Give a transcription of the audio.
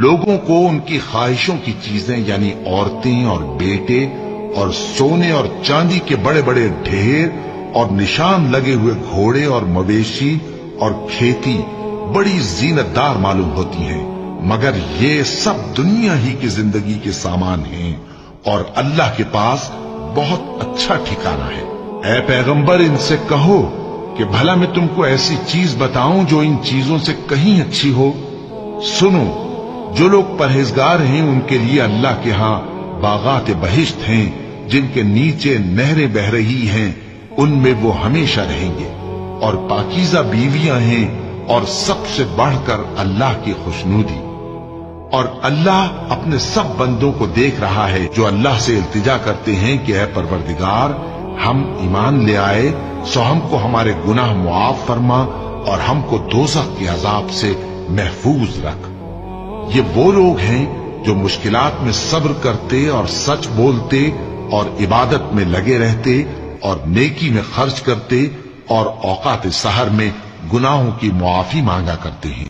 لوگوں کو ان کی خواہشوں کی چیزیں یعنی عورتیں اور بیٹے اور سونے اور چاندی کے بڑے بڑے ڈھیر اور نشان لگے ہوئے گھوڑے اور مویشی اور کھیتی بڑی زینت دار معلوم ہوتی ہیں، مگر یہ سب دنیا ہی کی زندگی کے سامان ہیں اور اللہ کے پاس بہت اچھا ٹھکانہ ہے۔ اے پیغمبر، ان سے کہو کہ بھلا میں تم کو ایسی چیز بتاؤں جو ان چیزوں سے کہیں اچھی ہو؟ سنو، جو لوگ پرہیزگار ہیں ان کے لیے اللہ کے ہاں باغات بہشت ہیں جن کے نیچے نہریں بہ رہی ہیں، ان میں وہ ہمیشہ رہیں گے، اور پاکیزہ بیویاں ہیں، اور سب سے بڑھ کر اللہ کی خوشنودی۔ اور اللہ اپنے سب بندوں کو دیکھ رہا ہے جو اللہ سے التجا کرتے ہیں کہ اے پروردگار، ہم ایمان لے آئے سو ہم کو ہمارے گناہ معاف فرما اور ہم کو دوزخ کے عذاب سے محفوظ رکھ۔ یہ وہ لوگ ہیں جو مشکلات میں صبر کرتے اور سچ بولتے اور عبادت میں لگے رہتے اور نیکی میں خرچ کرتے اور اوقات سحر میں گناہوں کی معافی مانگا کرتے ہیں۔